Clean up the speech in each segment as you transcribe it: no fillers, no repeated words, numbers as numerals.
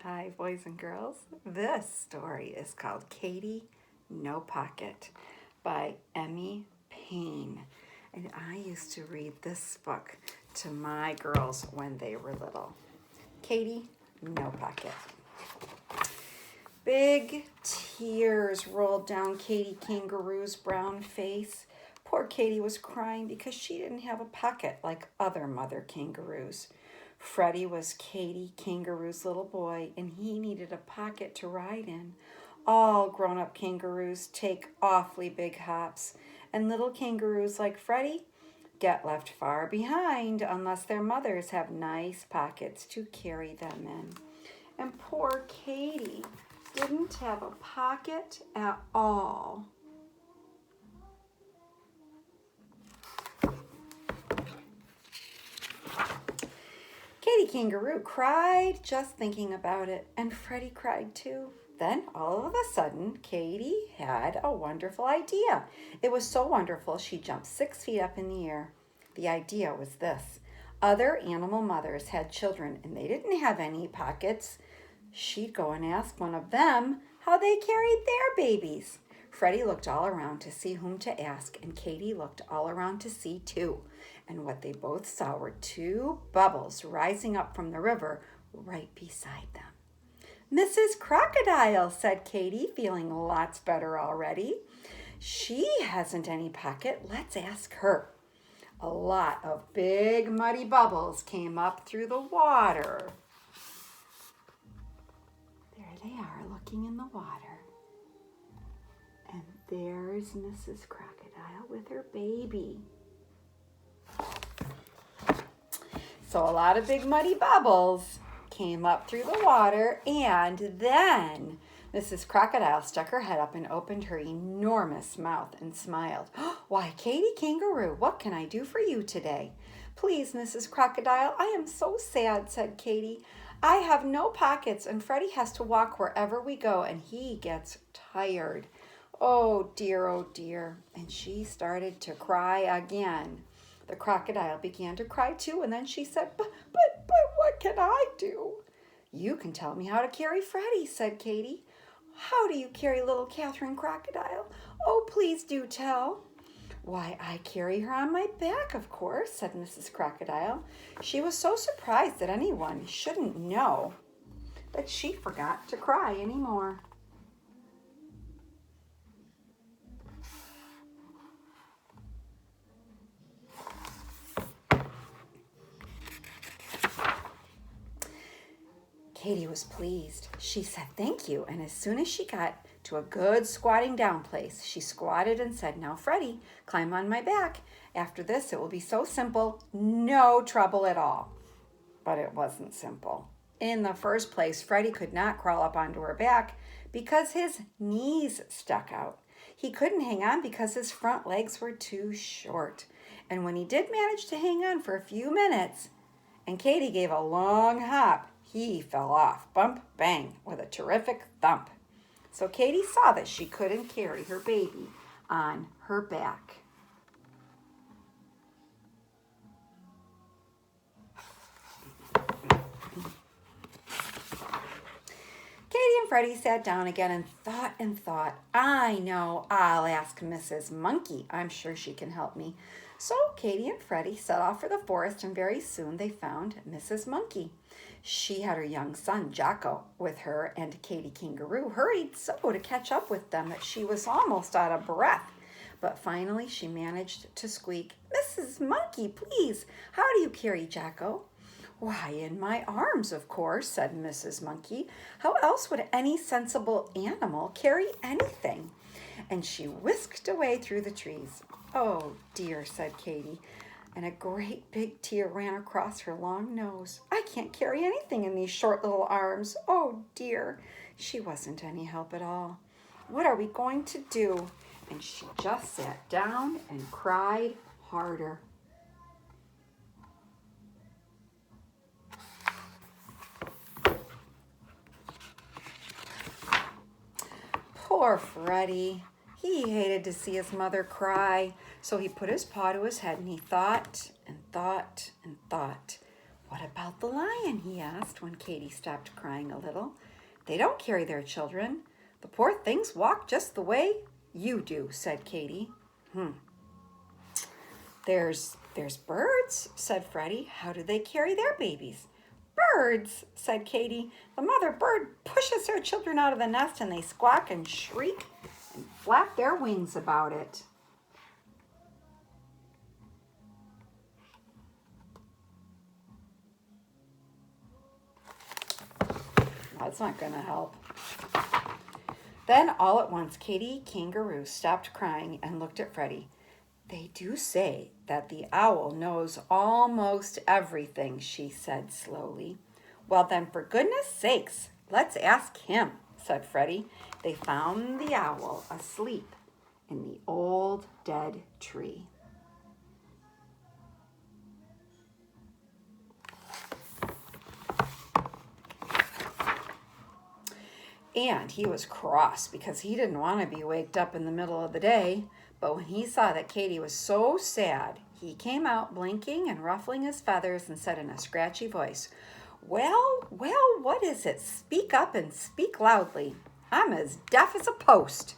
Hi, boys and girls. This story is called Katy No-Pocket by Emmy Payne. And I used to read this book to my girls when they were little. Katy No-Pocket. Big tears rolled down Katy Kangaroo's brown face. Poor Katy was crying because she didn't have a pocket like other mother kangaroos. Freddie was Katy Kangaroo's little boy, and he needed a pocket to ride in. All grown-up kangaroos take awfully big hops, and little kangaroos like Freddie get left far behind unless their mothers have nice pockets to carry them in. And poor Katy didn't have a pocket at all. Katy Kangaroo cried just thinking about it, and Freddie cried too. Then, all of a sudden, Katy had a wonderful idea. It was so wonderful, she jumped 6 feet up in the air. The idea was this. Other animal mothers had children, and they didn't have any pockets. She'd go and ask one of them how they carried their babies. Freddie looked all around to see whom to ask, and Katy looked all around to see too. And what they both saw were 2 bubbles rising up from the river right beside them. "Mrs. Crocodile," said Katy, feeling lots better already. "She hasn't any pocket. Let's ask her." A lot of big muddy bubbles came up through the water. There they are, looking in the water. And there's Mrs. Crocodile with her baby. So a lot of big muddy bubbles came up through the water, and then Mrs. Crocodile stuck her head up and opened her enormous mouth and smiled. "Why, Katy Kangaroo, what can I do for you today?" "Please, Mrs. Crocodile, I am so sad," said Katy. "I have no pockets, and Freddie has to walk wherever we go, and he gets tired. Oh dear, and she started to cry again. The crocodile began to cry too, and then she said, but what can I do?" "You can tell me how to carry Freddie," said Katy. "How do you carry little Catherine Crocodile? Oh, please do tell." "Why, I carry her on my back, of course," said Mrs. Crocodile. She was so surprised that anyone shouldn't know that she forgot to cry anymore. Katy was pleased. She said thank you, and as soon as she got to a good squatting down place, she squatted and said, "Now, Freddie, climb on my back. After this, it will be so simple, no trouble at all." But it wasn't simple. In the first place, Freddie could not crawl up onto her back because his knees stuck out. He couldn't hang on because his front legs were too short. And when he did manage to hang on for a few minutes, and Katy gave a long hop, he fell off, bump, bang, with a terrific thump. So Katy saw that she couldn't carry her baby on her back. Katy and Freddie sat down again and thought. "I know, I'll ask Mrs. Monkey. I'm sure she can help me." So Katy and Freddie set off for the forest, and very soon they found Mrs. Monkey. She had her young son, Jocko, with her, and Katy Kangaroo hurried so to catch up with them that she was almost out of breath. But finally she managed to squeak, "Mrs. Monkey, please, how do you carry Jocko?" "Why, in my arms, of course," said Mrs. Monkey. "How else would any sensible animal carry anything?" And she whisked away through the trees. "Oh dear," said Katy, and a great big tear ran across her long nose. "I can't carry anything in these short little arms. Oh dear." She wasn't any help at all. "What are we going to do?" And she just sat down and cried harder. Poor Freddie. He hated to see his mother cry, so he put his paw to his head and he thought and thought and thought. What about the lion? He asked when Katy stopped crying a little. They don't carry their children. The poor things walk just the way you do, said Katy. There's birds, said Freddie. How do they carry their babies? Birds, said Katy. The mother bird pushes her children out of the nest and they squawk and shriek and flap their wings about it. That's not going to help. Then all at once, Katy Kangaroo stopped crying and looked at Freddie. They do say that the owl knows almost everything, she said slowly. Well, then, for goodness sakes, let's ask him, said Freddie. They found the owl asleep in the old dead tree. And he was cross because he didn't want to be waked up in the middle of the day. But when he saw that Katy was so sad, he came out blinking and ruffling his feathers and said in a scratchy voice, well, what is it? Speak up and speak loudly. I'm as deaf as a post.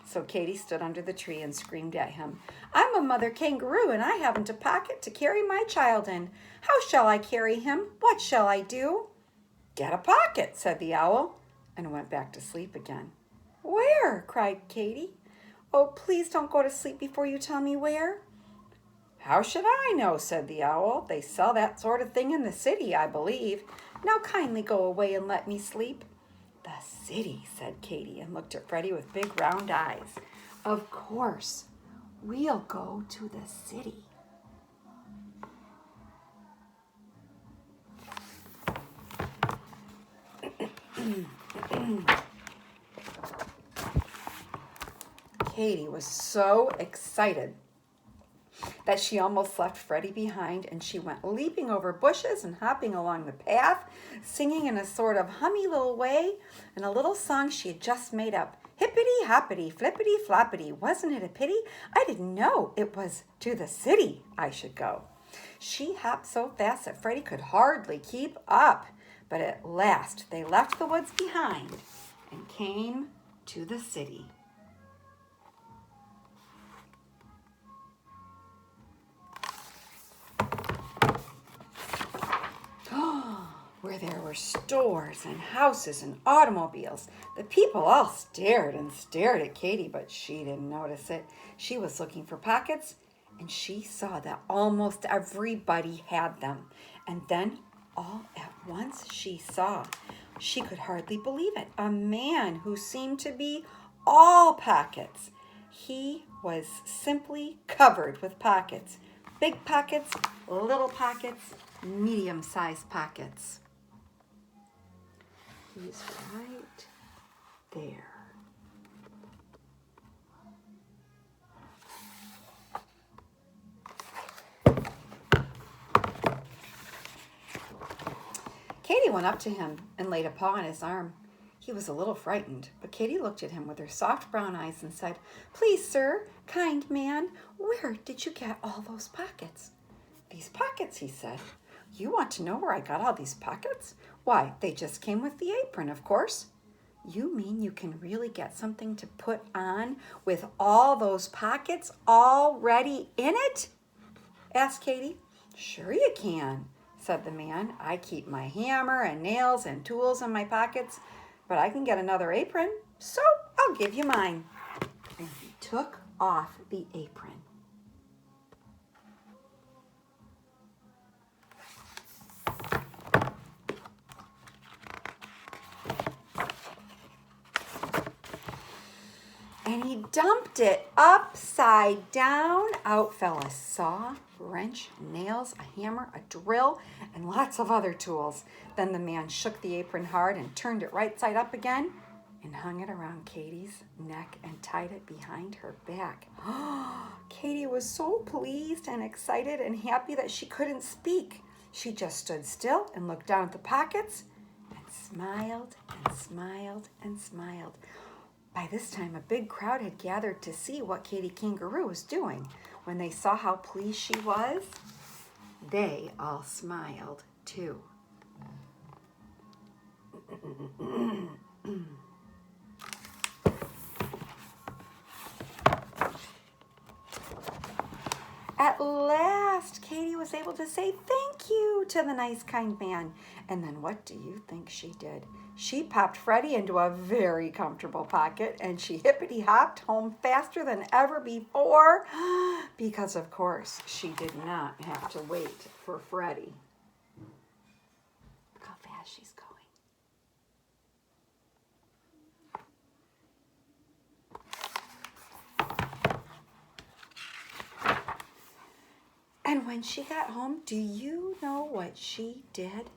So Katy stood under the tree and screamed at him, I'm a mother kangaroo and I haven't a pocket to carry my child in. How shall I carry him? What shall I do? Get a pocket, said the owl, and went back to sleep again. Where? Cried Katy. Oh, please don't go to sleep before you tell me where. How should I know, said the owl. They sell that sort of thing in the city, I believe. Now kindly go away and let me sleep. The city, said Katy, and looked at Freddie with big round eyes. Of course, we'll go to the city. Katy was so excited that she almost left Freddie behind, and she went leaping over bushes and hopping along the path, singing in a sort of hummy little way and a little song she had just made up. Hippity hoppity, flippity floppity, wasn't it a pity? I didn't know it was to the city I should go. She hopped so fast that Freddie could hardly keep up, but at last they left the woods behind and came to the city. Where there were stores and houses and automobiles. The people all stared and stared at Katy, but she didn't notice it. She was looking for pockets, and she saw that almost everybody had them. And then all at once she could hardly believe it, a man who seemed to be all pockets. He was simply covered with pockets. Big pockets, little pockets, medium-sized pockets. He's right there. Katy went up to him and laid a paw on his arm. He was a little frightened, but Katy looked at him with her soft brown eyes and said, Please, sir, kind man, where did you get all those pockets? These pockets, he said. You want to know where I got all these pockets? Why, they just came with the apron, of course. You mean you can really get something to put on with all those pockets already in it? Asked Katy. Sure you can, said the man. I keep my hammer and nails and tools in my pockets, but I can get another apron, so I'll give you mine. And he took off the apron. And he dumped it upside down. Out fell a saw, wrench, nails, a hammer, a drill, and lots of other tools. Then the man shook the apron hard and turned it right side up again and hung it around Katy's neck and tied it behind her back. Katy was so pleased and excited and happy that she couldn't speak. She just stood still and looked down at the pockets and smiled and smiled and smiled. By this time, a big crowd had gathered to see what Katy Kangaroo was doing. When they saw how pleased she was, they all smiled 2. At last, Katy was able to say thank you to the nice, kind man. And then what do you think she did? She popped Freddie into a very comfortable pocket and she hippity-hopped home faster than ever before because, of course, she did not have to wait for Freddie. Look how fast she's going. And when she got home, do you know what she did?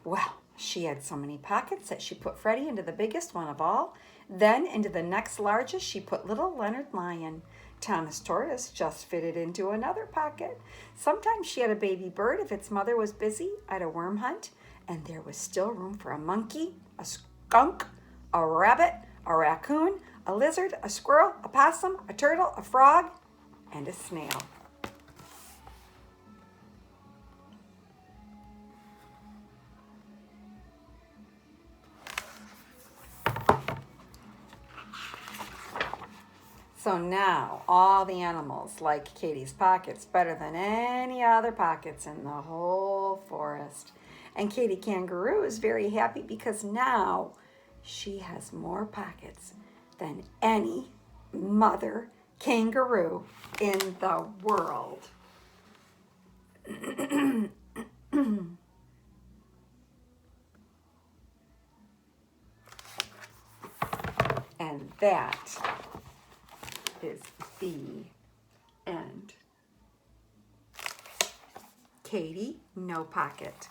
Well, she had so many pockets that she put Freddie into the biggest one of all. Then into the next largest, she put little Leonard Lion. Thomas Tortoise just fitted into another pocket. Sometimes she had a baby bird if its mother was busy at a worm hunt. And there was still room for a monkey, a skunk, a rabbit, a raccoon, a lizard, a squirrel, a possum, a turtle, a frog, and a snail. So now all the animals like Katy's pockets better than any other pockets in the whole forest. And Katy Kangaroo is very happy because now she has more pockets than any mother kangaroo in the world. And that is the end. Katy No-Pocket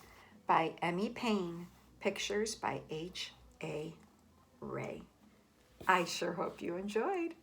by Emmy Payne. Pictures by H.A. Ray. I sure hope you enjoyed.